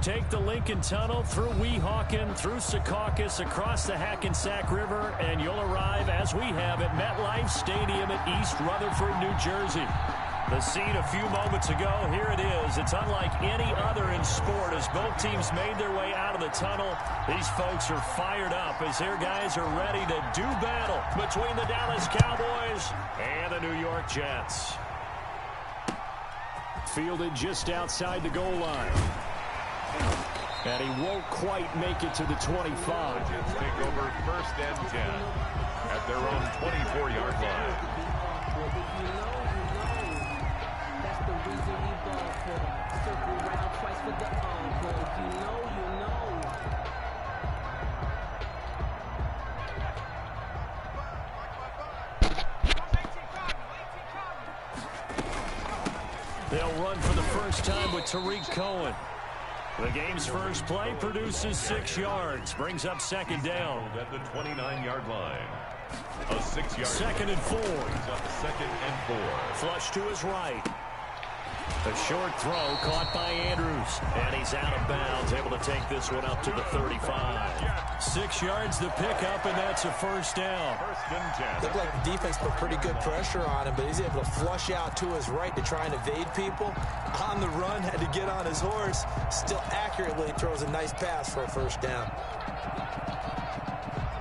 Take the Lincoln Tunnel through Weehawken, through Secaucus, across the Hackensack River, and you'll arrive, as we have, at MetLife Stadium at East Rutherford, New Jersey. The scene a few moments ago, here it is. It's unlike any other in sport as both teams made their way out of the tunnel. These folks are fired up as their guys are ready to do battle between the Dallas Cowboys and the New York Jets. Fielded just outside the goal line. And he won't quite make it to the 25. Jets take over 1st and 10 at their own 24-yard line. They'll run for the first time with Tariq Cohen. The game's first play produces 6 yards, brings up 2nd down. At the 29-yard line. A 6-yard. 2nd and 4. Brings up 2nd and 4. Flush to his right. A short throw caught by Andrews. And he's out of bounds, able to take this one up to the 35. 6 yards the pickup, and that's a 1st down. 1st and 10. Looked like the defense put pretty good pressure on him, but he's able to flush out to his right to try and evade people. On the run, had to get on his horse. Still accurately throws a nice pass for a 1st down.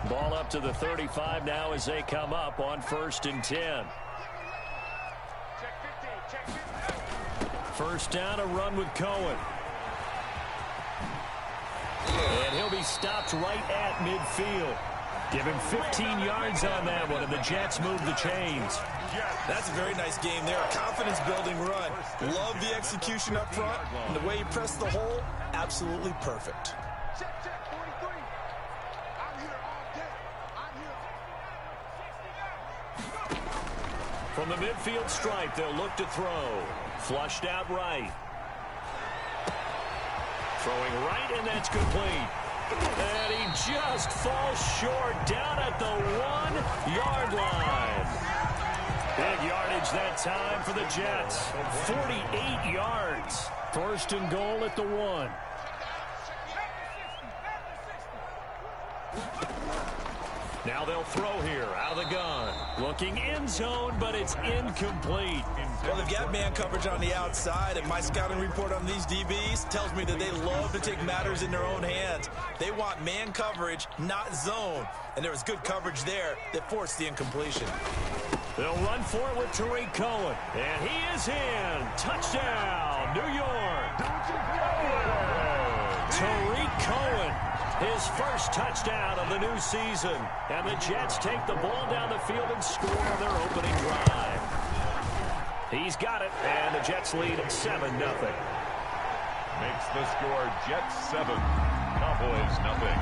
Ball up to the 35 now as they come up on 1st and 10. 1st down, a run with Cohen. And he'll be stopped right at midfield. Give him 15 yards on that one, and the Jets move the chains. That's a very nice game there. A confidence-building run. Love the execution up front. And the way he pressed the hole, absolutely perfect. From the midfield stripe, they'll look to throw. Flushed out right. Throwing right, and that's complete. And he just falls short down at the 1-yard line. Big yardage that time for the Jets. 48 yards. 1st and goal at the 1. Now they'll throw here out of the gun. Looking end zone, but it's incomplete. Well, they've got man coverage on the outside, and my scouting report on these DBs tells me that they love to take matters in their own hands. They want man coverage, not zone. And there was good coverage there that forced the incompletion. They'll run for it with Tariq Cohen. And he is in. Touchdown, New York. Tariq Cohen. His first touchdown of the new season. And the Jets take the ball down the field and score on their opening drive. He's got it, and the Jets lead at 7-0. Makes the score Jets 7, Cowboys nothing.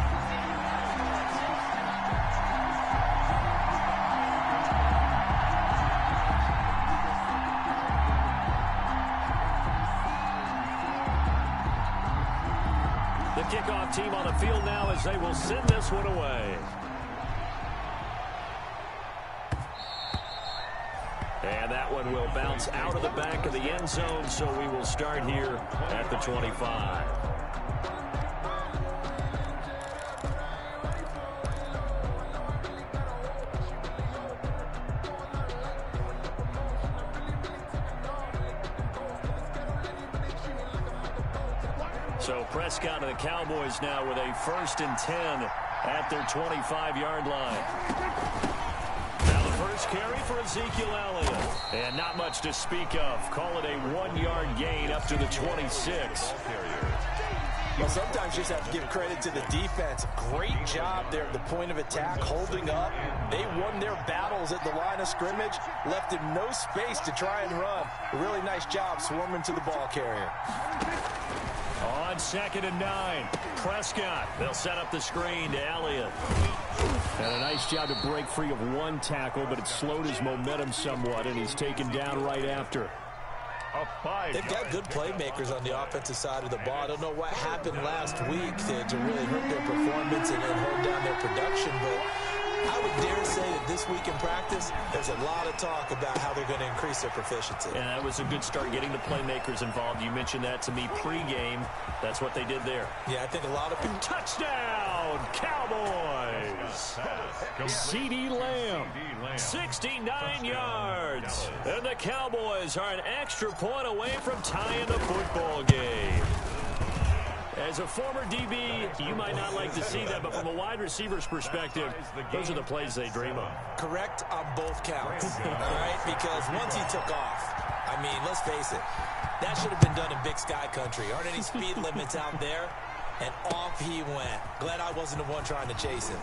The kickoff team on the field now as they will send this one away. And that one will bounce out of the back of the end zone, so we will start here at the 25. So Prescott and the Cowboys now with a 1st and 10 at their 25-yard line. Now the first carry for Ezekiel Elliott. And not much to speak of. Call it a 1-yard gain up to the 26. Well, sometimes you just have to give credit to the defense. Great job there at the point of attack, holding up. They won their battles at the line of scrimmage, left him no space to try and run. A really nice job swarming to the ball carrier. On 2nd and 9, Prescott. They'll set up the screen to Elliott. And a nice job to break free of one tackle, but it slowed his momentum somewhat, and he's taken down right after. They've got good playmakers on the offensive side of the ball. I don't know what happened last week to really hurt their performance and hold down their production, but I would dare say that this week in practice, there's a lot of talk about how they're going to increase their proficiency. And that was a good start getting the playmakers involved. You mentioned that to me pregame. That's what they did there. Yeah, I think a lot of people... Touchdown, Cowboys! CeeDee Lamb, 69 yards. And the Cowboys are an extra point away from tying the football game. As a former DB, you might not like to see that, but from a wide receiver's perspective, those are the plays they dream of. Correct on both counts, all right? Because once he took off, I mean, let's face it, that should have been done in Big Sky Country. Aren't any speed limits out there? And off he went. Glad I wasn't the one trying to chase him.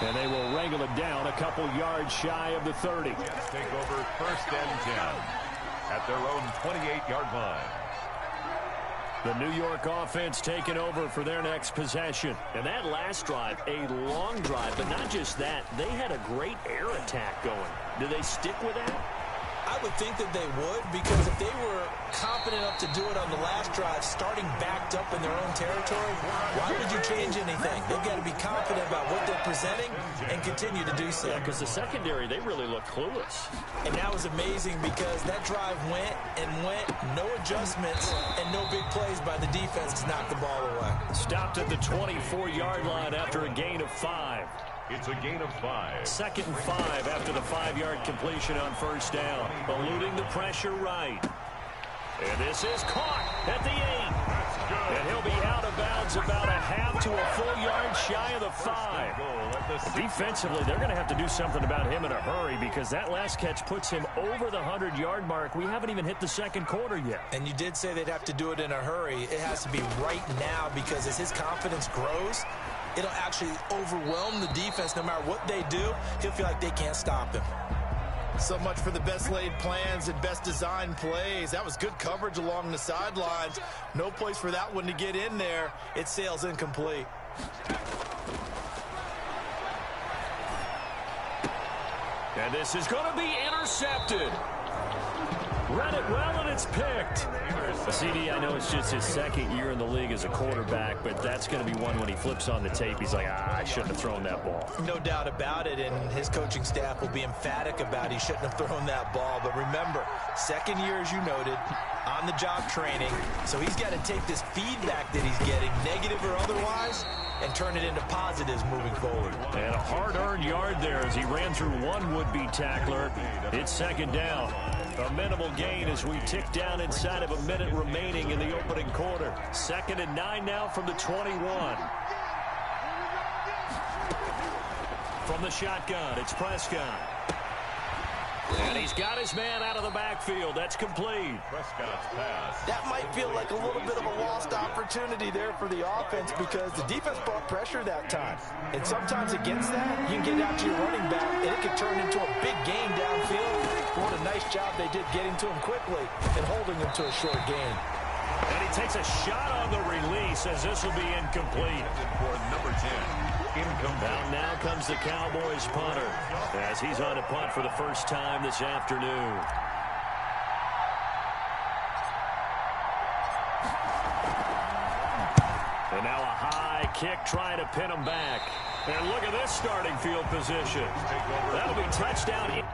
And they will wrangle it down a couple yards shy of the 30. Take over 1st and 10 at their own 28-yard line. The New York offense taking over for their next possession. And that last drive, a long drive, but not just that. They had a great air attack going. Do they stick with that? I would think that they would, because if they were confident enough to do it on the last drive, starting backed up in their own territory, why would you change anything? They've got to be confident about what they're presenting and continue to do so. Yeah, because the secondary, they really looked clueless. And that was amazing because that drive went and went, no adjustments, and no big plays by the defense to knock the ball away. Stopped at the 24-yard line after a gain of 5. It's a gain of 5. 2nd and 5 after the 5-yard completion on 1st down. Eluding the pressure right. And this is caught at the 8. And he'll be out of bounds about a half to a full yard shy of the 5. Defensively, they're going to have to do something about him in a hurry because that last catch puts him over the 100-yard mark. We haven't even hit the 2nd quarter yet. And you did say they'd have to do it in a hurry. It has to be right now because as his confidence grows, it'll actually overwhelm the defense. No matter what they do, he'll feel like they can't stop him. So much for the best laid plans and best designed plays. That was good coverage along the sidelines. No place for that one to get in there. It sails incomplete. And this is going to be intercepted. Read it well, and it's picked. CeeDee, I know it's just his 2nd year in the league as a quarterback, but that's going to be one when he flips on the tape. He's like, I shouldn't have thrown that ball. No doubt about it, and his coaching staff will be emphatic about he shouldn't have thrown that ball. But remember, 2nd year, as you noted, on-the-job training, so he's got to take this feedback that he's getting, negative or otherwise, and turn it into positives moving forward. And a hard-earned yard there as he ran through one would-be tackler. It's 2nd down. A minimal gain as we tick down inside of a minute remaining in the opening quarter. 2nd and 9 now from the 21. From the shotgun, it's Prescott. And he's got his man out of the backfield. That's complete. Prescott's pass. That might feel like a little bit of a lost opportunity there for the offense because the defense brought pressure that time. And sometimes against that, you can get out to your running back, and it can turn into a big gain downfield. What a nice job they did getting to him quickly and holding him to a short gain. And he takes a shot on the release as this will be incomplete. For number 10. Now comes the Cowboys punter as he's on a punt for the first time this afternoon. And now a high kick trying to pin him back. And look at this starting field position. That'll be touchdown.